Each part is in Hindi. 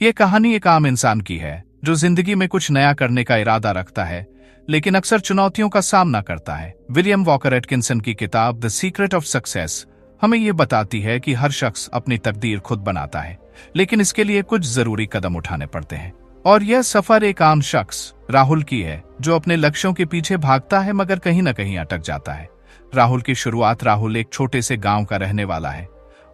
ये कहानी एक आम इंसान की है जो जिंदगी में कुछ नया करने का इरादा रखता है, लेकिन अक्सर चुनौतियों का सामना करता है। विलियम वॉकर एटकिंसन की किताब द सीक्रेट ऑफ सक्सेस हमें ये बताती है कि हर शख्स अपनी तकदीर खुद बनाता है, लेकिन इसके लिए कुछ जरूरी कदम उठाने पड़ते हैं। और यह सफर एक आम शख्स राहुल की है जो अपने लक्ष्यों के पीछे भागता है मगर कहीं न कहीं अटक जाता है। राहुल की शुरुआत राहुल एक छोटे से गांव का रहने वाला है।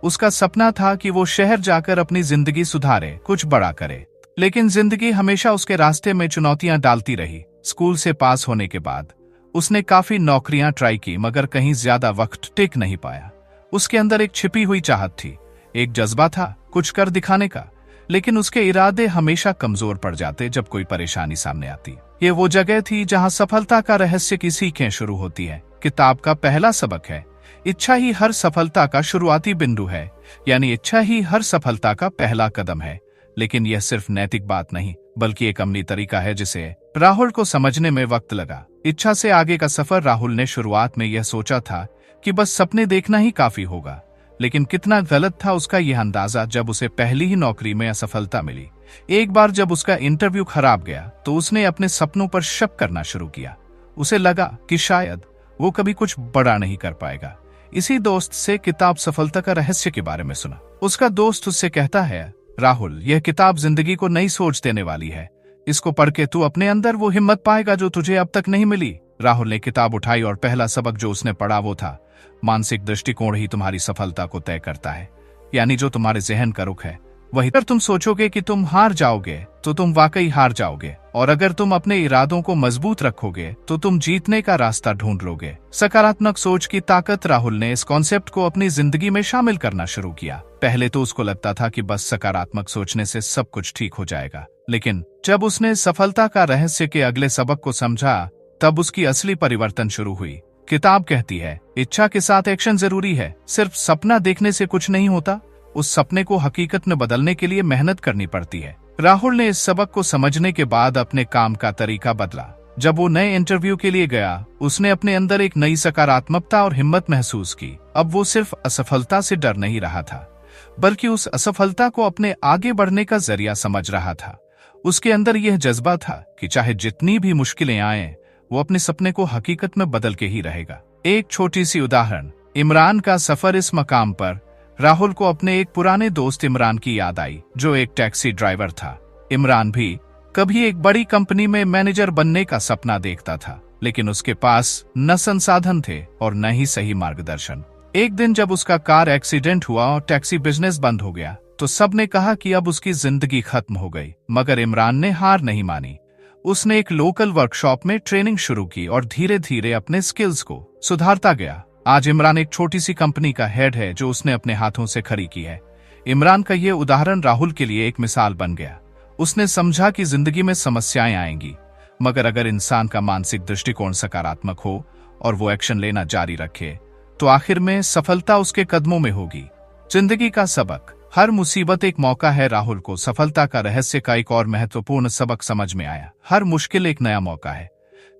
उसका सपना था कि वो शहर जाकर अपनी जिंदगी सुधारे, कुछ बड़ा करे। लेकिन जिंदगी हमेशा उसके रास्ते में चुनौतियां डालती रही। स्कूल से पास होने के बाद उसने काफी नौकरियां ट्राई की मगर कहीं ज्यादा वक्त टिक नहीं पाया। उसके अंदर एक छिपी हुई चाहत थी, एक जज्बा था कुछ कर दिखाने का, लेकिन उसके इरादे हमेशा कमजोर पड़ जाते जब कोई परेशानी सामने आती। ये वो जगह थी जहां सफलता का रहस्य की सीखें शुरू होती है। किताब का पहला सबक है, इच्छा ही हर सफलता का शुरुआती बिंदु है, यानी इच्छा ही हर सफलता का पहला कदम है। लेकिन यह सिर्फ नैतिक बात नहीं बल्कि एक अमली तरीका है जिसे राहुल को समझने में वक्त लगा। इच्छा से आगे का सफर राहुल ने शुरुआत में यह सोचा था कि बस सपने देखना ही काफी होगा, लेकिन कितना गलत था उसका यह अंदाजा जब उसे पहली ही नौकरी में असफलता मिली। एक बार जब उसका इंटरव्यू खराब गया तो उसने अपने सपनों पर शक करना शुरू किया। उसे लगा कि शायद वो कभी कुछ बड़ा नहीं कर पाएगा। इसी दोस्त से किताब सफलता का रहस्य के बारे में सुना। उसका दोस्त उससे कहता है, राहुल, यह किताब जिंदगी को नई सोच देने वाली है। इसको पढ़ के तू अपने अंदर वो हिम्मत पाएगा जो तुझे अब तक नहीं मिली। राहुल ने किताब उठाई और पहला सबक जो उसने पढ़ा वो था, मानसिक दृष्टिकोण ही तुम्हारी सफलता को तय करता है। यानी जो तुम्हारे जहन का रुख है वही। अगर तुम सोचोगे कि तुम हार जाओगे तो तुम वाकई हार जाओगे, और अगर तुम अपने इरादों को मजबूत रखोगे तो तुम जीतने का रास्ता ढूंढ लोगे। सकारात्मक सोच की ताकत। राहुल ने इस कॉन्सेप्ट को अपनी जिंदगी में शामिल करना शुरू किया। पहले तो उसको लगता था कि बस सकारात्मक सोचने से सब कुछ ठीक हो जाएगा, लेकिन जब उसने सफलता का रहस्य के अगले सबक को समझा तब उसकी असली परिवर्तन शुरू हुई। किताब कहती है, इच्छा के साथ एक्शन जरूरी है। सिर्फ सपना देखने से कुछ नहीं होता, उस सपने को हकीकत में बदलने के लिए मेहनत करनी पड़ती है। राहुल ने इस सबक को समझने के बाद अपने काम का तरीका बदला। जब वो नए इंटरव्यू के लिए गया उसने अपने अंदर एक नई सकारात्मकता और हिम्मत महसूस की। अब वो सिर्फ असफलता से डर नहीं रहा था बल्कि उस असफलता को अपने आगे बढ़ने का जरिया समझ रहा था। उसके अंदर यह जज्बा था कि चाहे जितनी भी मुश्किलें आएं, वो अपने सपने को हकीकत में बदल के ही रहेगा। एक छोटी सी उदाहरण, इमरान का सफर। इस मकाम पर राहुल को अपने एक पुराने दोस्त इमरान की याद आई जो एक टैक्सी ड्राइवर था। इमरान भी कभी एक बड़ी कंपनी में मैनेजर बनने का सपना देखता था, लेकिन उसके पास न संसाधन थे और न ही सही मार्गदर्शन। एक दिन जब उसका कार एक्सीडेंट हुआ और टैक्सी बिजनेस बंद हो गया तो सबने कहा कि अब उसकी जिंदगी खत्म हो गई, मगर इमरान ने हार नहीं मानी। उसने एक लोकल वर्कशॉप में ट्रेनिंग शुरू की और धीरे धीरे अपने स्किल्स को सुधारता गया। आज इमरान एक छोटी सी कंपनी का हेड है जो उसने अपने हाथों से खड़ी की है। इमरान का यह उदाहरण राहुल के लिए एक मिसाल बन गया। उसने समझा कि जिंदगी में समस्याएं आएंगी, मगर अगर इंसान का मानसिक दृष्टिकोण सकारात्मक हो और वो एक्शन लेना जारी रखे तो आखिर में सफलता उसके कदमों में होगी। जिंदगी का सबक, हर मुसीबत एक मौका है। राहुल को सफलता का रहस्य का एक और महत्वपूर्ण सबक समझ में आया। हर मुश्किल एक नया मौका है।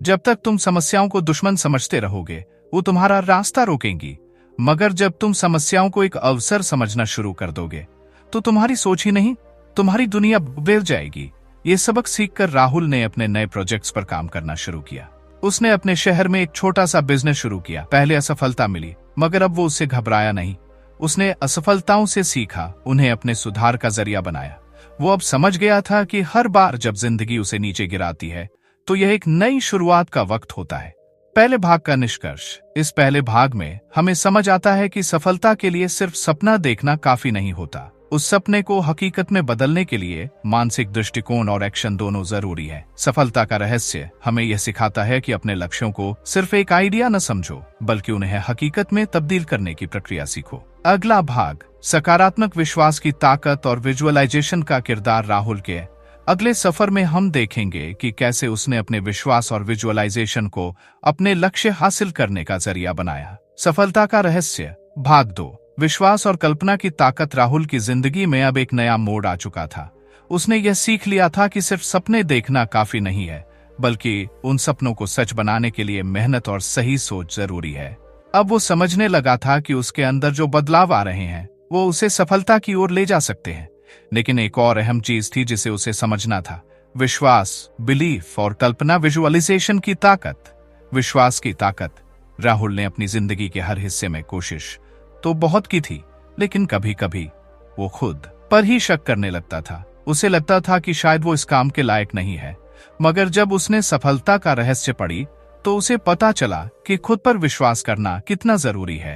जब तक तुम समस्याओं को दुश्मन समझते रहोगे वो तुम्हारा रास्ता रोकेंगी, मगर जब तुम समस्याओं को एक अवसर समझना शुरू कर दोगे तो तुम्हारी सोच ही नहीं तुम्हारी दुनिया बदल जाएगी। ये सबक सीखकर राहुल ने अपने नए प्रोजेक्ट्स पर काम करना शुरू किया। उसने अपने शहर में एक छोटा सा बिजनेस शुरू किया। पहले असफलता मिली मगर अब वो उससे घबराया नहीं। उसने असफलताओं से सीखा, उन्हें अपने सुधार का जरिया बनाया। वो अब समझ गया था कि हर बार जब जिंदगी उसे नीचे गिराती है तो यह एक नई शुरुआत का वक्त होता है। पहले भाग का निष्कर्ष। इस पहले भाग में हमें समझ आता है कि सफलता के लिए सिर्फ सपना देखना काफी नहीं होता। उस सपने को हकीकत में बदलने के लिए मानसिक दृष्टिकोण और एक्शन दोनों जरूरी है। सफलता का रहस्य हमें यह सिखाता है कि अपने लक्ष्यों को सिर्फ एक आइडिया न समझो बल्कि उन्हें हकीकत में तब्दील करने की प्रक्रिया सीखो। अगला भाग, सकारात्मक विश्वास की ताकत और विजुअलाइजेशन का किरदार। राहुल के अगले सफर में हम देखेंगे कि कैसे उसने अपने विश्वास और विजुअलाइजेशन को अपने लक्ष्य हासिल करने का जरिया बनाया। सफलता का रहस्य भाग 2, विश्वास और कल्पना की ताकत। राहुल की जिंदगी में अब एक नया मोड़ आ चुका था। उसने यह सीख लिया था कि सिर्फ सपने देखना काफी नहीं है बल्कि उन सपनों को सच बनाने के लिए मेहनत और सही सोच जरूरी है। अब वो समझने लगा था कि उसके अंदर जो बदलाव आ रहे हैं वो उसे सफलता की ओर ले जा सकते हैं। लेकिन एक और अहम चीज थी जिसे उसे समझना था, विश्वास, बिलीफ और कल्पना, विजुअलाइजेशन की ताकत। विश्वास की ताकत। राहुल ने अपनी जिंदगी के हर हिस्से में कोशिश तो बहुत की थी, लेकिन कभी कभी वो खुद पर ही शक करने लगता था। उसे लगता था कि शायद वो इस काम के लायक नहीं है। मगर जब उसने सफलता का रहस्य पढ़ी तो उसे पता चला कि खुद पर विश्वास करना कितना जरूरी है।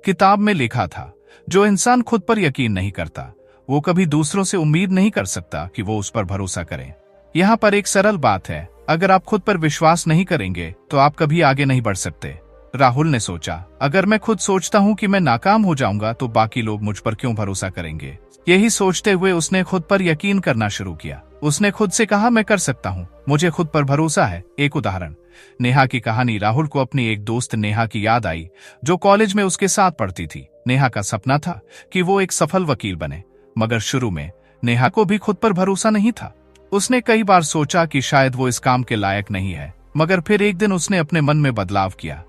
किताब में लिखा था, जो इंसान खुद पर यकीन नहीं करता वो कभी दूसरों से उम्मीद नहीं कर सकता कि वो उस पर भरोसा करें। यहाँ पर एक सरल बात है, अगर आप खुद पर विश्वास नहीं करेंगे तो आप कभी आगे नहीं बढ़ सकते। राहुल ने सोचा, अगर मैं खुद सोचता हूँ कि मैं नाकाम हो जाऊंगा तो बाकी लोग मुझ पर क्यों भरोसा करेंगे। यही सोचते हुए उसने खुद पर यकीन करना शुरू किया। उसने खुद से कहा, मैं कर सकता हूँ, मुझे खुद पर भरोसा है। एक उदाहरण, नेहा की कहानी। राहुल को अपनी एक दोस्त नेहा की याद आई, जो कॉलेज में उसके साथ पढ़ती थी। नेहा का सपना था कि वो एक सफल वकील बने, मगर शुरू में नेहा को भी खुद पर भरोसा नहीं था। उसने कई बार सोचा कि शायद वो इस काम के लायक नहीं है, मगर फिर एक दिन उसने अपने मन में बदलाव किया।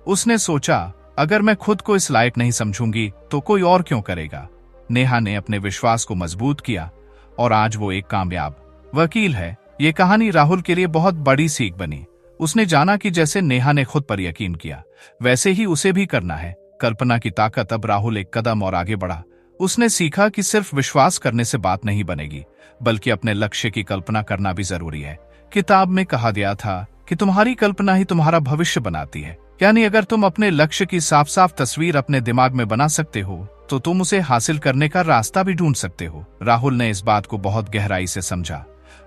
उसने सोचा, अगर मैं खुद को इस लायक नहीं समझूंगी तो कोई और क्यों करेगा। नेहा ने अपने विश्वास को मजबूत किया और आज वो एक कामयाब वकील है। ये कहानी राहुल के लिए बहुत बड़ी सीख बनी। उसने जाना कि जैसे नेहा ने खुद पर यकीन किया, वैसे ही उसे भी करना है। कल्पना की ताकत। अब राहुल एक कदम और आगे बढ़ा। उसने सीखा कि सिर्फ विश्वास करने से बात नहीं बनेगी, बल्कि अपने लक्ष्य की कल्पना करना भी जरूरी है। किताब में कहा गया था कि तुम्हारी कल्पना ही तुम्हारा भविष्य बनाती है। यानी अगर तुम अपने लक्ष्य की साफ साफ तस्वीर अपने दिमाग में बना सकते हो तो तुम उसे हासिल करने का रास्ता भी ढूंढ सकते हो। राहुल ने इस बात को बहुत गहराई से समझा।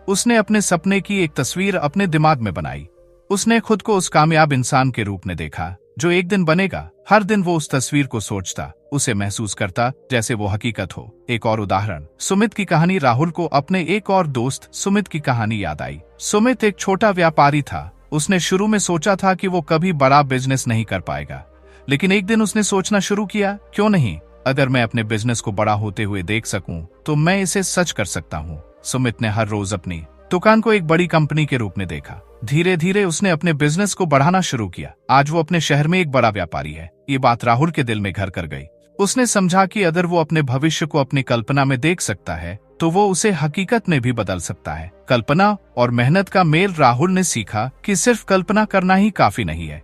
उसने अपने सपने की एक तस्वीर अपने दिमाग में बनाई। उसने खुद को उस कामयाब इंसान के रूप में देखा जो एक दिन बनेगा। हर दिन वो उस तस्वीर को सोचता, उसे महसूस करता जैसे वो हकीकत हो। एक और उदाहरण, सुमित की कहानी। राहुल को अपने एक और दोस्त सुमित की कहानी याद आई। सुमित एक छोटा व्यापारी था। उसने शुरू में सोचा था कि वो कभी बड़ा बिजनेस नहीं कर पाएगा, लेकिन एक दिन उसने सोचना शुरू किया, क्यों नहीं, अगर मैं अपने बिजनेस को बड़ा होते हुए देख सकूं तो मैं इसे सच कर सकता हूं। सुमित ने हर रोज अपनी दुकान को एक बड़ी कंपनी के रूप में देखा। धीरे धीरे उसने अपने बिजनेस को बढ़ाना शुरू किया। आज वो अपने शहर में एक बड़ा व्यापारी है। ये बात राहुल के दिल में घर कर गई। उसने समझा कि अगर वो अपने भविष्य को अपनी कल्पना में देख सकता है तो वो उसे हकीकत में भी बदल सकता है। कल्पना और मेहनत का मेल। राहुल ने सीखा कि सिर्फ कल्पना करना ही काफी नहीं है,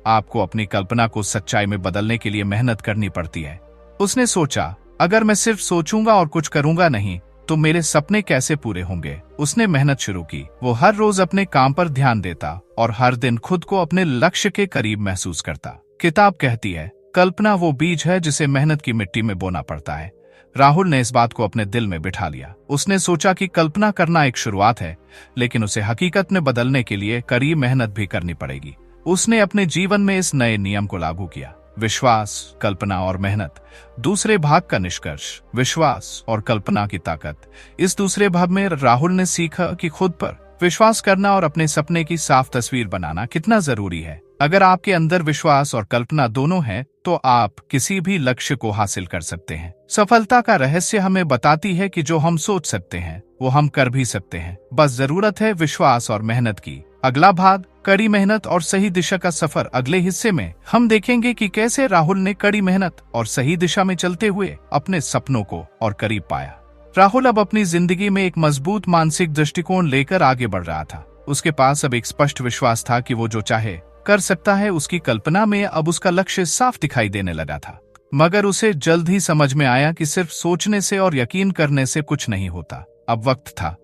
आपको अपनी कल्पना को सच्चाई में बदलने के लिए मेहनत करनी पड़ती है। उसने सोचा, अगर मैं सिर्फ सोचूंगा और कुछ करूंगा नहीं तो मेरे सपने कैसे पूरे होंगे। उसने मेहनत शुरू की। वो हर रोज अपने काम पर ध्यान देता और हर दिन खुद को अपने लक्ष्य के करीब महसूस करता। किताब कहती है, कल्पना वो बीज है जिसे मेहनत की मिट्टी में बोना पड़ता है। राहुल ने इस बात को अपने दिल में बिठा लिया। उसने सोचा कि कल्पना करना एक शुरुआत है, लेकिन उसे हकीकत में बदलने के लिए कड़ी मेहनत भी करनी पड़ेगी। उसने अपने जीवन में इस नए नियम को लागू किया, विश्वास, कल्पना और मेहनत। दूसरे भाग का निष्कर्ष, विश्वास और कल्पना की ताकत। इस दूसरे भाग में राहुल ने सीखा कि खुद पर विश्वास करना और अपने सपने की साफ तस्वीर बनाना कितना जरूरी है। अगर आपके अंदर विश्वास और कल्पना दोनों हैं, तो आप किसी भी लक्ष्य को हासिल कर सकते हैं। सफलता का रहस्य हमें बताती है कि जो हम सोच सकते हैं वो हम कर भी सकते हैं, बस जरूरत है विश्वास और मेहनत की। अगला भाग, कड़ी मेहनत और सही दिशा का सफर। अगले हिस्से में हम देखेंगे कि कैसे राहुल ने कड़ी मेहनत और सही दिशा में चलते हुए अपने सपनों को और करीब पाया। राहुल अब अपनी जिंदगी में एक मजबूत मानसिक दृष्टिकोण लेकर आगे बढ़ रहा था। उसके पास अब एक स्पष्ट विश्वास था कि वो जो चाहे कर सकता है। उसकी कल्पना में अब उसका लक्ष्य साफ दिखाई देने लगा था, मगर उसे जल्द ही समझ में आया कि सिर्फ सोचने से और यकीन करने से कुछ नहीं होता। अब वक्त था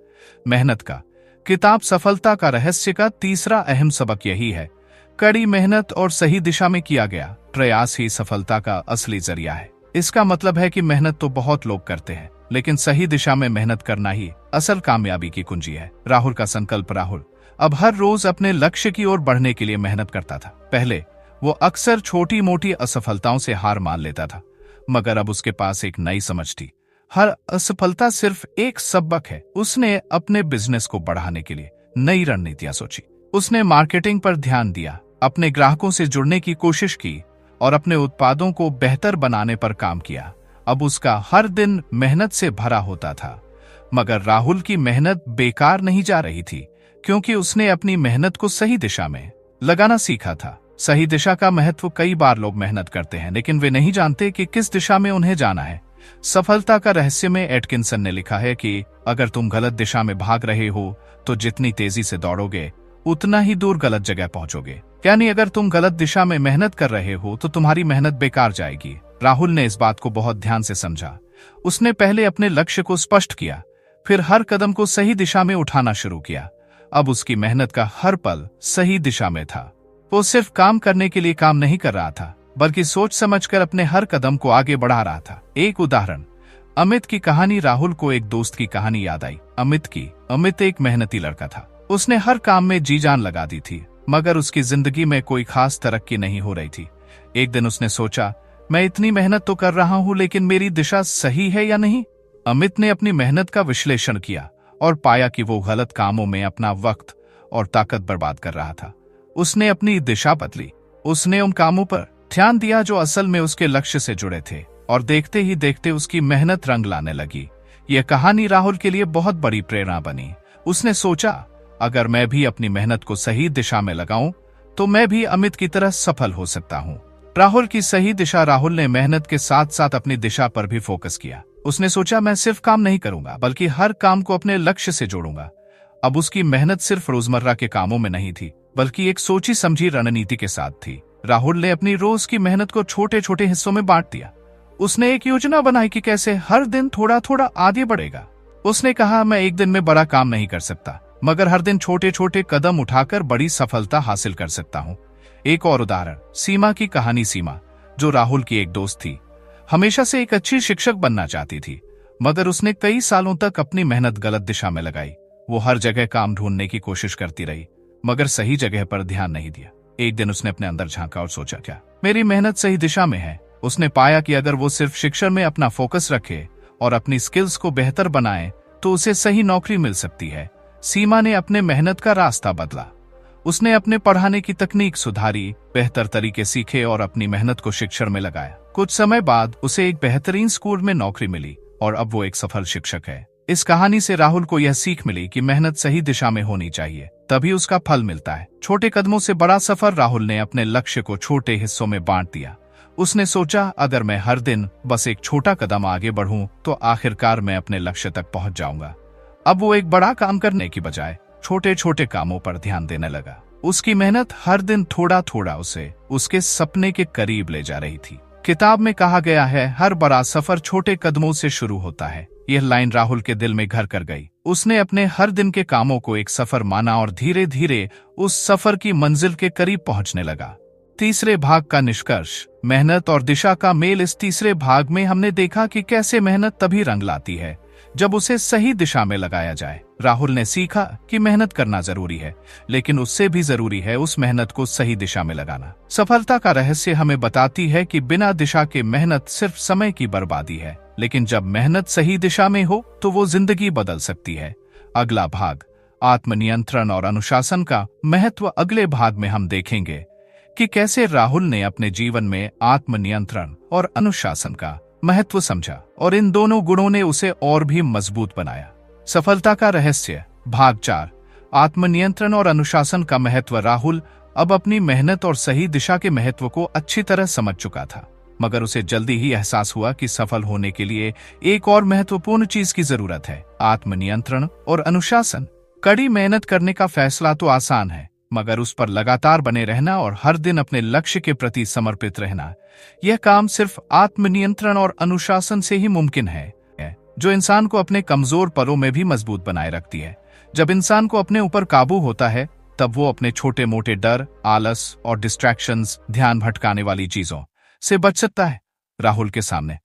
मेहनत का। किताब सफलता का रहस्य का तीसरा अहम सबक यही है, कड़ी मेहनत और सही दिशा में किया गया प्रयास ही सफलता का असली जरिया है। इसका मतलब है कि मेहनत तो बहुत लोग करते हैं, लेकिन सही दिशा में मेहनत करना ही असल कामयाबी की कुंजी है। राहुल का संकल्प। राहुल अब हर रोज अपने लक्ष्य की ओर बढ़ने के लिए मेहनत करता था। पहले वो अक्सर छोटी मोटी असफलताओं से हार मान लेता था, मगर अब उसके पास एक नई समझ थी। हर असफलता सिर्फ एक सबक है। उसने अपने बिजनेस को बढ़ाने के लिए नई रणनीतियां सोची। उसने मार्केटिंग पर ध्यान दिया, अपने ग्राहकों से जुड़ने की कोशिश की और अपने उत्पादों को बेहतर बनाने पर काम किया। अब उसका हर दिन मेहनत से भरा होता था, मगर राहुल की मेहनत बेकार नहीं जा रही थी, क्योंकि उसने अपनी मेहनत को सही दिशा में लगाना सीखा था। सही दिशा का महत्व। कई बार लोग मेहनत करते हैं, लेकिन वे नहीं जानते कि किस दिशा में उन्हें जाना है। सफलता का रहस्य में एटकिंसन ने लिखा है कि अगर तुम गलत दिशा में भाग रहे हो तो जितनी तेजी से दौड़ोगे उतना ही दूर गलत जगह पहुंचोगे। यानी अगर तुम गलत दिशा में मेहनत कर रहे हो तो तुम्हारी मेहनत बेकार जाएगी। राहुल ने इस बात को बहुत ध्यान से समझा। उसने पहले अपने लक्ष्य को स्पष्ट किया, फिर हर कदम को सही दिशा में उठाना शुरू किया। अब उसकी मेहनत का हर पल सही दिशा में था। वो सिर्फ काम करने के लिए काम नहीं कर रहा था, बल्कि सोच समझकर अपने हर कदम को आगे बढ़ा रहा था। एक उदाहरण, अमित की कहानी। राहुल को एक दोस्त की कहानी याद आई, अमित एक मेहनती लड़का था। उसने हर काम में जी जान लगा दी थी, मगर उसकी जिंदगी में कोई खास तरक्की नहीं हो रही थी। एक दिन उसने सोचा, मैं इतनी मेहनत तो कर रहा हूं, लेकिन मेरी दिशा सही है या नहीं। अमित ने अपनी मेहनत का विश्लेषण किया और पाया कि वो गलत कामों में अपना वक्त और ताकत बर्बाद कर रहा था। उसने अपनी दिशा बदली। उसने उन कामों पर ध्यान दिया जो असल में उसके लक्ष्य से जुड़े थे, और देखते ही देखते उसकी मेहनत रंग लाने लगी। यह कहानी राहुल के लिए बहुत बड़ी प्रेरणा बनी। उसने सोचा, अगर मैं भी अपनी मेहनत को सही दिशा में लगाऊं तो मैं भी अमित की तरह सफल हो सकता हूं। राहुल की सही दिशा। राहुल ने मेहनत के साथ साथ अपनी दिशा पर भी फोकस किया। उसने सोचा, मैं सिर्फ काम नहीं करूंगा, बल्कि हर काम को अपने लक्ष्य से जोड़ूंगा। अब उसकी मेहनत सिर्फ रोजमर्रा के कामों में नहीं थी, बल्कि एक सोची समझी रणनीति के साथ थी। राहुल ने अपनी रोज की मेहनत को छोटे छोटे हिस्सों में बांट दिया। उसने एक योजना बनाई कि कैसे हर दिन थोड़ा थोड़ा आगे बढ़ेगा। उसने कहा, मैं एक दिन में बड़ा काम नहीं कर सकता, मगर हर दिन छोटे छोटे कदम उठाकर बड़ी सफलता हासिल कर सकता हूं। एक और उदाहरण, सीमा की कहानी। सीमा, जो राहुल की एक दोस्त थी, हमेशा से एक अच्छी शिक्षक बनना चाहती थी, मगर उसने कई सालों तक अपनी मेहनत गलत दिशा में लगाई। वो हर जगह काम ढूंढने की कोशिश करती रही, मगर सही जगह पर ध्यान नहीं दिया। एक दिन उसने अपने अंदर झांका और सोचा, क्या मेरी मेहनत सही दिशा में है? उसने पाया कि अगर वो सिर्फ शिक्षा में अपना फोकस रखे और अपनी स्किल्स को बेहतर बनाए तो उसे सही नौकरी मिल सकती है। सीमा ने अपने मेहनत का रास्ता बदला। उसने अपने पढ़ाने की तकनीक सुधारी, बेहतर तरीके सीखे और अपनी मेहनत को शिक्षण में लगाया। कुछ समय बाद उसे एक बेहतरीन स्कूल में नौकरी मिली और अब वो एक सफल शिक्षक है। इस कहानी से राहुल को यह सीख मिली कि मेहनत सही दिशा में होनी चाहिए, तभी उसका फल मिलता है। छोटे कदमों से बड़ा सफर। राहुल ने अपने लक्ष्य को छोटे हिस्सों में बांट दिया। उसने सोचा, अगर मैं हर दिन बस एक छोटा कदम आगे बढ़ूं तो आखिरकार मैं अपने लक्ष्य तक पहुंच जाऊंगा। अब वो एक बड़ा काम करने की बजाय छोटे छोटे कामों पर ध्यान देने लगा। उसकी मेहनत हर दिन थोड़ा थोड़ा उसे उसके सपने के करीब ले जा रही थी। किताब में कहा गया है, हर बड़ा सफर छोटे कदमों से शुरू होता है। यह लाइन राहुल के दिल में घर कर गई। उसने अपने हर दिन के कामों को एक सफर माना और धीरे धीरे उस सफर की मंजिल के करीब पहुंचने लगा। तीसरे भाग का निष्कर्ष, मेहनत और दिशा का मेल। इस तीसरे भाग में हमने देखा कि कैसे मेहनत तभी रंग लाती है जब उसे सही दिशा में लगाया जाए। राहुल ने सीखा कि मेहनत करना जरूरी है, लेकिन उससे भी जरूरी है उस मेहनत को सही दिशा में लगाना। सफलता का रहस्य हमें बताती है कि बिना दिशा के मेहनत सिर्फ समय की बर्बादी है, लेकिन जब मेहनत सही दिशा में हो तो वो जिंदगी बदल सकती है। अगला भाग, आत्मनियंत्रण और अनुशासन का महत्व। अगले भाग में हम देखेंगे कि कैसे राहुल ने अपने जीवन में आत्मनियंत्रण और अनुशासन का महत्व समझा और इन दोनों गुणों ने उसे और भी मजबूत बनाया। सफलता का रहस्य, भाग 4, आत्मनियंत्रण और अनुशासन का महत्व। राहुल अब अपनी मेहनत और सही दिशा के महत्व को अच्छी तरह समझ चुका था, मगर उसे जल्दी ही एहसास हुआ कि सफल होने के लिए एक और महत्वपूर्ण चीज की जरूरत है, आत्मनियंत्रण और अनुशासन। कड़ी मेहनत करने का फैसला तो आसान है, मगर उस पर लगातार बने रहना और हर दिन अपने लक्ष्य के प्रति समर्पित रहना, यह काम सिर्फ आत्मनियंत्रण और अनुशासन से ही मुमकिन है, जो इंसान को अपने कमजोर पलों में भी मजबूत बनाए रखती है। जब इंसान को अपने ऊपर काबू होता है, तब वो अपने छोटे मोटे डर, आलस और डिस्ट्रैक्शंस, ध्यान भटकाने वाली चीजों से बच सकता है। राहुल के सामने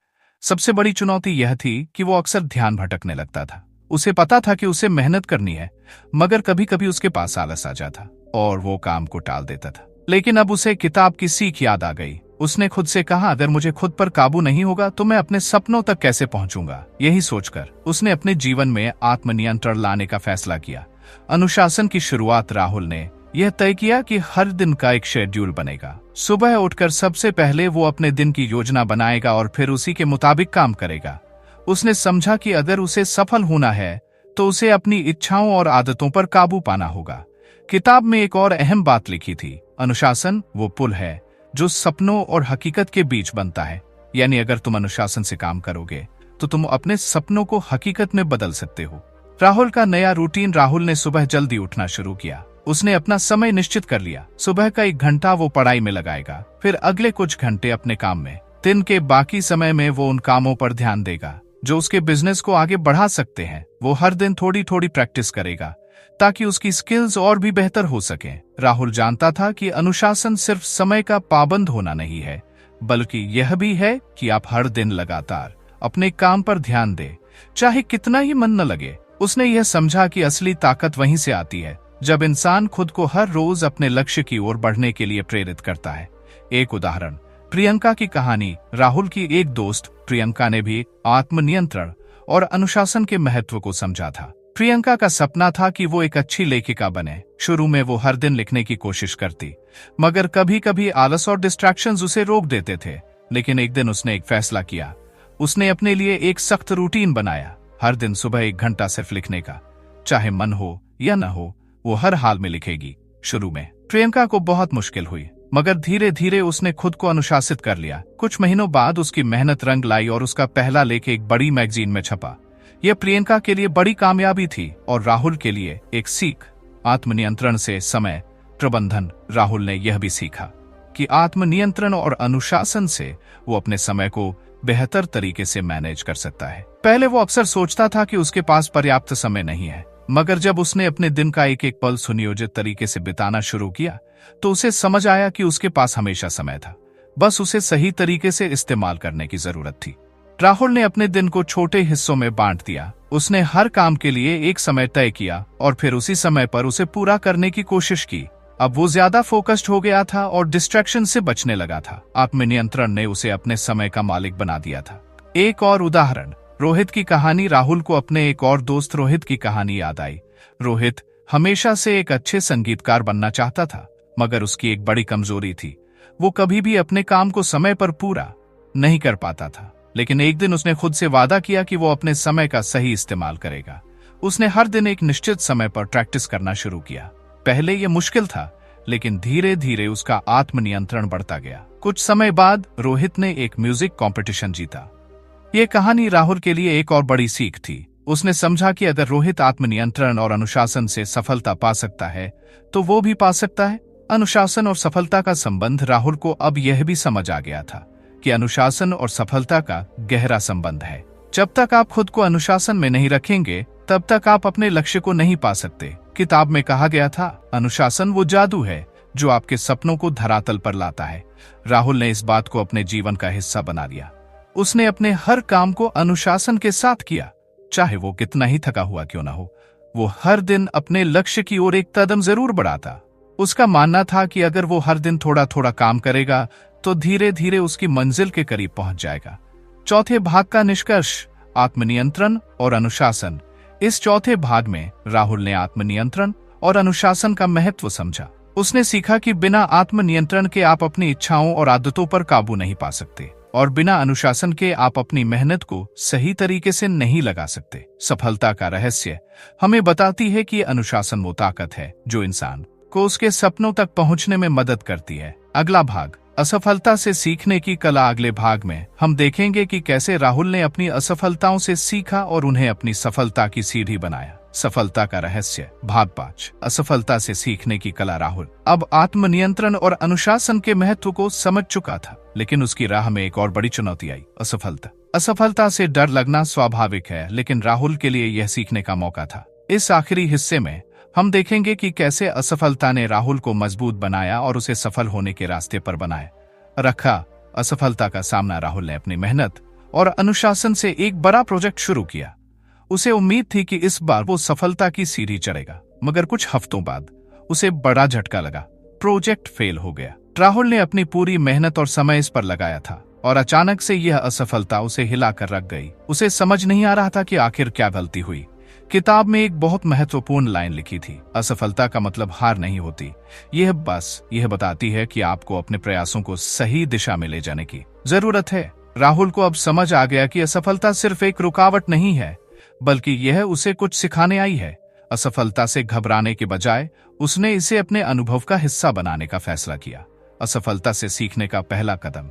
सबसे बड़ी चुनौती यह थी कि वो अक्सर ध्यान भटकने लगता था। उसे पता था कि उसे मेहनत करनी है, मगर कभी कभी उसके पास आलस आ जाता और वो काम को टाल देता था। लेकिन अब उसे किताब की सीख याद आ गई। उसने खुद से कहा, अगर मुझे खुद पर काबू नहीं होगा तो मैं अपने सपनों तक कैसे पहुंचूंगा। यही सोचकर उसने अपने जीवन में आत्मनियंत्रण लाने का फैसला किया। अनुशासन की शुरुआत राहुल ने यह तय किया कि हर दिन का एक शेड्यूल बनेगा। सुबह उठकर सबसे पहले वो अपने दिन की योजना बनाएगा और फिर उसी के मुताबिक काम करेगा। उसने समझा कि अगर उसे सफल होना है तो उसे अपनी इच्छाओं और आदतों पर काबू पाना होगा। किताब में एक और अहम बात लिखी थी, अनुशासन वो पुल है जो सपनों और हकीकत के बीच बनता है। यानी अगर तुम अनुशासन से काम करोगे तो तुम अपने सपनों को हकीकत में बदल सकते हो। राहुल का नया रूटीन। राहुल ने सुबह जल्दी उठना शुरू किया। उसने अपना समय निश्चित कर लिया। सुबह का 1 घंटा वो पढ़ाई में लगाएगा, फिर अगले कुछ घंटे अपने काम में। दिन के बाकी समय में वो उन कामों पर ध्यान देगा जो उसके बिजनेस को आगे बढ़ा सकते हैं। वो हर दिन थोड़ी थोड़ी प्रैक्टिस करेगा ताकि उसकी स्किल्स और भी बेहतर हो सके। राहुल जानता था कि अनुशासन सिर्फ समय का पाबंद होना नहीं है, बल्कि यह भी है कि आप हर दिन लगातार अपने काम पर ध्यान दें, चाहे कितना ही मन न लगे। उसने यह समझा कि असली ताकत वहीं से आती है जब इंसान खुद को हर रोज अपने लक्ष्य की ओर बढ़ने के लिए प्रेरित करता है। एक उदाहरण, प्रियंका की कहानी। राहुल की एक दोस्त प्रियंका ने भी आत्मनियंत्रण और अनुशासन के महत्व को समझा था। प्रियंका का सपना था कि वो एक अच्छी लेखिका बने। शुरू में वो हर दिन लिखने की कोशिश करती, मगर कभी कभी आलस और डिस्ट्रैक्शंस उसे रोक देते थे। लेकिन एक दिन उसने एक फैसला किया। उसने अपने लिए एक सख्त रूटीन बनाया। हर दिन सुबह 1 घंटा सिर्फ लिखने का, चाहे मन हो या न हो, वो हर हाल में लिखेगी। शुरू में प्रियंका को बहुत मुश्किल हुई, मगर धीरे धीरे उसने खुद को अनुशासित कर लिया। कुछ महीनों बाद उसकी मेहनत रंग लाई और उसका पहला लेख एक बड़ी मैगजीन में छपा। यह प्रियंका के लिए बड़ी कामयाबी थी और राहुल के लिए एक सीख। आत्मनियंत्रण से समय प्रबंधन। राहुल ने यह भी सीखा कि आत्मनियंत्रण और अनुशासन से वो अपने समय को बेहतर तरीके से मैनेज कर सकता है। पहले वो अक्सर सोचता था कि उसके पास पर्याप्त समय नहीं है, मगर जब उसने अपने दिन का एक एक पल सुनियोजित तरीके से बिताना शुरू किया तो उसे समझ आया कि उसके पास हमेशा समय था, बस उसे सही तरीके से इस्तेमाल करने की जरूरत थी। राहुल ने अपने दिन को छोटे हिस्सों में बांट दिया। उसने हर काम के लिए एक समय तय किया और फिर उसी समय पर उसे पूरा करने की कोशिश की। अब वो ज्यादा फोकस्ड हो गया था और डिस्ट्रैक्शन से बचने लगा था। आत्मनियंत्रण ने उसे अपने समय का मालिक बना दिया था। एक और उदाहरण, रोहित की कहानी। राहुल को अपने एक और दोस्त रोहित की कहानी याद आई। रोहित हमेशा से एक अच्छे संगीतकार बनना चाहता था, मगर उसकी एक बड़ी कमजोरी थी, वो कभी भी अपने काम को समय पर पूरा नहीं कर पाता था। लेकिन एक दिन उसने खुद से वादा किया कि वो अपने समय का सही इस्तेमाल करेगा। उसने हर दिन एक निश्चित समय पर प्रैक्टिस करना शुरू किया। पहले यह मुश्किल था, लेकिन धीरे धीरे उसका आत्मनियंत्रण बढ़ता गया। कुछ समय बाद रोहित ने एक म्यूजिक कंपटीशन जीता। यह कहानी राहुल के लिए एक और बड़ी सीख थी। उसने समझा कि अगर रोहित आत्मनियंत्रण और अनुशासन से सफलता पा सकता है तो वो भी पा सकता है। अनुशासन और सफलता का संबंध। राहुल को अब यह भी समझ आ गया था कि अनुशासन और सफलता का गहरा संबंध है। जब तक आप खुद को अनुशासन में नहीं रखेंगे, तब तक आप अपने लक्ष्य को नहीं पा सकते। किताब में कहा गया था, अनुशासन वो जादू है जो आपके सपनों को धरातल पर लाता है। राहुल ने इस बात को अपने जीवन का हिस्सा बना लिया। उसने अपने हर काम को अनुशासन के साथ किया, चाहे वो कितना ही थका हुआ क्यों ना हो। वो हर दिन अपने लक्ष्य की ओर एक कदम जरूर बढ़ाता। उसका मानना था कि अगर वो हर दिन थोड़ा थोड़ा काम करेगा तो धीरे धीरे उसकी मंजिल के करीब पहुंच जाएगा। चौथे भाग का निष्कर्ष, आत्मनियंत्रण और अनुशासन। इस चौथे भाग में राहुल ने आत्मनियंत्रण और अनुशासन का महत्व समझा। उसने सीखा कि बिना आत्मनियंत्रण के आप अपनी इच्छाओं और आदतों पर काबू नहीं पा सकते, और बिना अनुशासन के आप अपनी मेहनत को सही तरीके से नहीं लगा सकते। सफलता का रहस्य हमें बताती है कि अनुशासन वो ताकत है जो इंसान को उसके सपनों तक पहुंचने में मदद करती है। अगला भाग, असफलता से सीखने की कला। अगले भाग में हम देखेंगे कि कैसे राहुल ने अपनी असफलताओं से सीखा और उन्हें अपनी सफलता की सीढ़ी बनाया। सफलता का रहस्य, भाग 5, असफलता से सीखने की कला। राहुल अब आत्मनियंत्रण और अनुशासन के महत्व को समझ चुका था, लेकिन उसकी राह में एक और बड़ी चुनौती आई, असफलता। असफलता से डर लगना स्वाभाविक है, लेकिन राहुल के लिए यह सीखने का मौका था। इस आखिरी हिस्से में हम देखेंगे कि कैसे असफलता ने राहुल को मजबूत बनाया और उसे सफल होने के रास्ते पर बनाए रखा। असफलता का सामना राहुल ने अपनी मेहनत और अनुशासन से एक बड़ा प्रोजेक्ट शुरू किया। उसे उम्मीद थी कि इस बार वो सफलता की सीढ़ी चढ़ेगा, मगर कुछ हफ्तों बाद उसे बड़ा झटका लगा। प्रोजेक्ट फेल हो गया। राहुल ने अपनी पूरी मेहनत और समय इस पर लगाया था और अचानक से यह असफलता उसे हिलाकर रख गई। उसे समझ नहीं आ रहा था कि आखिर क्या गलती हुई। किताब में एक बहुत महत्वपूर्ण लाइन लिखी थी, असफलता का मतलब हार नहीं होती, यह बस यह बताती है कि आपको अपने प्रयासों को सही दिशा में ले जाने की जरूरत है। राहुल को अब समझ आ गया कि असफलता सिर्फ एक रुकावट नहीं है, बल्कि यह उसे कुछ सिखाने आई है। असफलता से घबराने के बजाय उसने इसे अपने अनुभव का हिस्सा बनाने का फैसला किया। असफलता से सीखने का पहला कदम,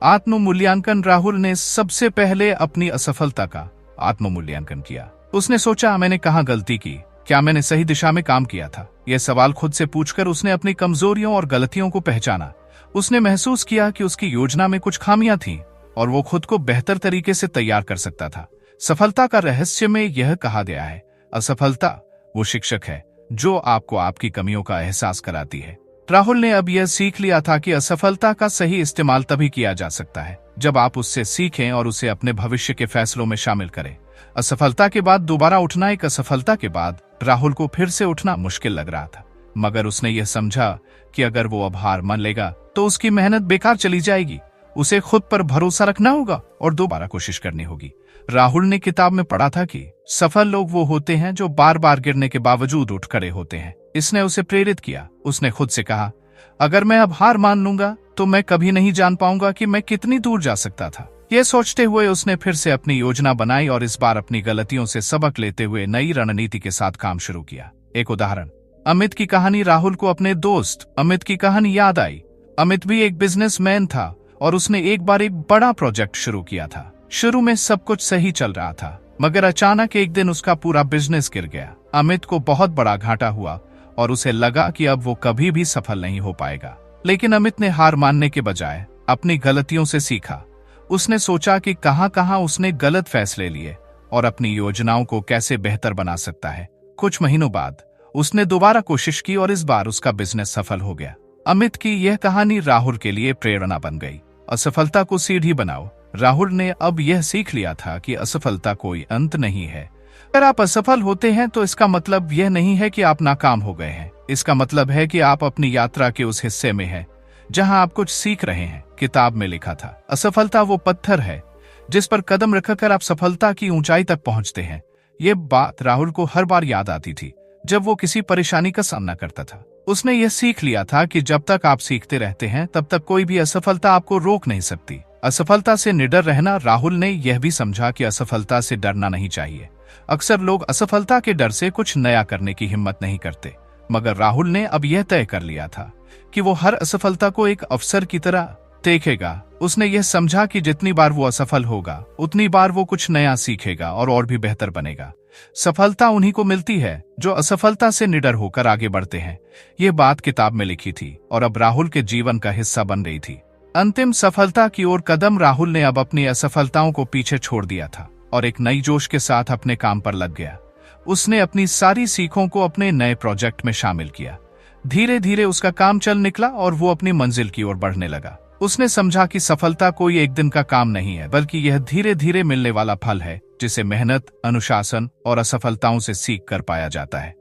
आत्म मूल्यांकन। राहुल ने सबसे पहले अपनी असफलता का आत्म मूल्यांकन किया। उसने सोचा, मैंने कहाँ गलती की, क्या मैंने सही दिशा में काम किया था? यह सवाल खुद से पूछकर उसने अपनी कमजोरियों और गलतियों को पहचाना। उसने महसूस किया कि उसकी योजना में कुछ खामियां थीं और वो खुद को बेहतर तरीके से तैयार कर सकता था। सफलता का रहस्य में यह कहा गया है, असफलता वो शिक्षक है जो आपको आपकी कमियों का एहसास कराती है। राहुल ने अब यह सीख लिया था कि असफलता का सही इस्तेमाल तभी किया जा सकता है जब आप उससे सीखें और उसे अपने भविष्य के फैसलों में शामिल करें। असफलता के बाद दोबारा उठना। एक असफलता के बाद राहुल को फिर से उठना मुश्किल लग रहा था, मगर उसने यह समझा कि अगर वो अब हार मान लेगा तो उसकी मेहनत बेकार चली जाएगी। उसे खुद पर भरोसा रखना होगा और दोबारा कोशिश करनी होगी। राहुल ने किताब में पढ़ा था कि सफल लोग वो होते हैं जो बार बार गिरने के बावजूद उठ खड़े होते हैं। इसने उसे प्रेरित किया। उसने खुद से कहा, अगर मैं अब हार मान लूंगा तो मैं कभी नहीं जान पाऊंगा कि मैं कितनी दूर जा सकता था। यह सोचते हुए उसने फिर से अपनी योजना बनाई और इस बार अपनी गलतियों से सबक लेते हुए नई रणनीति के साथ काम शुरू किया। एक उदाहरण, अमित की कहानी। राहुल को अपने दोस्त अमित की कहानी याद आई। अमित भी एक बिजनेसमैन था और उसने एक बार एक बड़ा प्रोजेक्ट शुरू किया था। शुरू में सब कुछ सही चल रहा था, मगर अचानक एक दिन उसका पूरा बिजनेस गिर गया। अमित को बहुत बड़ा घाटा हुआ और उसे लगा कि अब वो कभी भी सफल नहीं हो पाएगा। लेकिन अमित ने हार मानने के बजाय अपनी गलतियों से सीखा। उसने सोचा कि कहां-कहां उसने गलत फैसले लिए और अपनी योजनाओं को कैसे बेहतर बना सकता है। कुछ महीनों बाद उसने दोबारा कोशिश की और इस बार उसका बिजनेस सफल हो गया। अमित की यह कहानी राहुल के लिए प्रेरणा बन गई। असफलता को सीढ़ी बनाओ। राहुल ने अब यह सीख लिया था कि असफलता कोई अंत नहीं है। अगर आप असफल होते हैं तो इसका मतलब यह नहीं है कि आप नाकाम हो गए हैं। इसका मतलब है कि आप अपनी यात्रा के उस हिस्से में हैं जहां आप कुछ सीख रहे हैं। किताब में लिखा था, असफलता वो पत्थर है जिस पर कदम रखकर आप सफलता की ऊंचाई तक पहुंचते हैं। ये बात राहुल को हर बार याद आती थी जब वो किसी परेशानी का सामना करता था। उसने यह सीख लिया था कि जब तक आप सीखते रहते हैं तब तक कोई भी असफलता आपको रोक नहीं सकती। असफलता से निडर रहना। राहुल ने यह भी समझा कि असफलता से डरना नहीं चाहिए। अक्सर लोग असफलता के डर से कुछ नया करने की हिम्मत नहीं करते, मगर राहुल ने अब यह तय कर लिया था कि वो हर असफलता को एक अवसर की तरह देखेगा। उसने यह समझा कि जितनी बार वो असफल होगा उतनी बार वो कुछ नया सीखेगा और भी बेहतर बनेगा। सफलता उन्हीं को मिलती है जो असफलता से निडर होकर आगे बढ़ते हैं। ये बात किताब में लिखी थी और अब राहुल के जीवन का हिस्सा बन रही थी। अंतिम सफलता की ओर कदम। राहुल ने अब अपनी असफलताओं को पीछे छोड़ दिया था और एक नई जोश के साथ अपने काम पर लग गया। उसने अपनी सारी सीखों को अपने नए प्रोजेक्ट में शामिल किया। धीरे धीरे उसका काम चल निकला और वो अपनी मंजिल की ओर बढ़ने लगा। उसने समझा कि सफलता कोई एक दिन का काम नहीं है, बल्कि यह धीरे धीरे मिलने वाला फल है जिसे मेहनत, अनुशासन और असफलताओं से सीख कर पाया जाता है।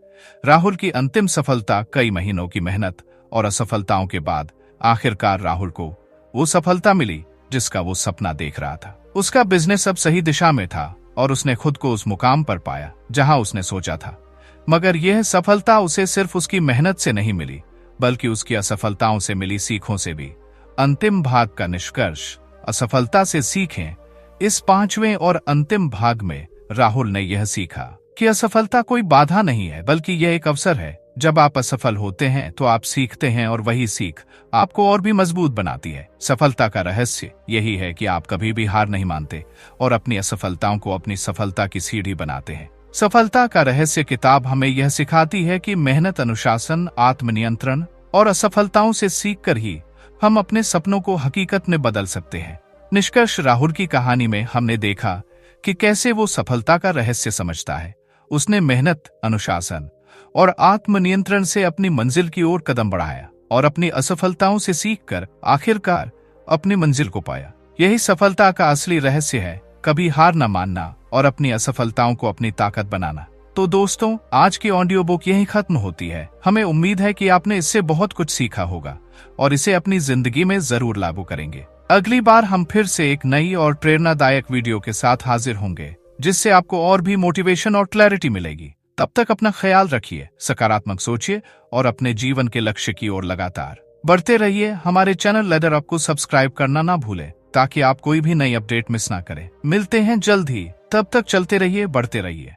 राहुल की अंतिम सफलता कई महीनों की मेहनत और असफलताओं के बाद आखिरकार राहुल को वो सफलता मिली जिसका वो सपना देख रहा था। उसका बिजनेस अब सही दिशा में था और उसने खुद को उस मुकाम पर पाया जहां उसने सोचा था। मगर यह सफलता उसे सिर्फ उसकी मेहनत से नहीं मिली, बल्कि उसकी असफलताओं से मिली सीखों से भी। अंतिम भाग का निष्कर्ष, असफलता से सीखें। इस 5वें और अंतिम भाग में राहुल ने यह सीखा कि असफलता कोई बाधा नहीं है, बल्कि यह एक अवसर है। जब आप असफल होते हैं तो आप सीखते हैं और वही सीख आपको और भी मजबूत बनाती है। सफलता का रहस्य यही है कि आप कभी भी हार नहीं मानते और अपनी असफलताओं को अपनी सफलता की सीढ़ी बनाते हैं। सफलता का रहस्य किताब हमें यह सिखाती है कि मेहनत, अनुशासन, आत्मनियंत्रण और असफलताओं से सीखकर ही हम अपने सपनों को हकीकत में बदल सकते हैं। निष्कर्ष, राहुल की कहानी में हमने देखा कि कैसे वो सफलता का रहस्य समझता है। उसने मेहनत, अनुशासन और आत्मनियंत्रण से अपनी मंजिल की ओर कदम बढ़ाया और अपनी असफलताओं से सीखकर आखिरकार अपनी मंजिल को पाया। यही सफलता का असली रहस्य है, कभी हार न मानना और अपनी असफलताओं को अपनी ताकत बनाना। तो दोस्तों, आज की ऑडियो बुक यहीं खत्म होती है। हमें उम्मीद है कि आपने इससे बहुत कुछ सीखा होगा और इसे अपनी जिंदगी में जरूर लागू करेंगे। अगली बार हम फिर से एक नई और प्रेरणादायक वीडियो के साथ हाजिर होंगे, जिससे आपको और भी मोटिवेशन और क्लैरिटी मिलेगी। तब तक अपना ख्याल रखिए, सकारात्मक सोचिए और अपने जीवन के लक्ष्य की ओर लगातार बढ़ते रहिए। हमारे चैनल लेदर अप को सब्सक्राइब करना ना भूलें ताकि आप कोई भी नई अपडेट मिस ना करें। मिलते हैं जल्द ही, तब तक चलते रहिए, बढ़ते रहिए।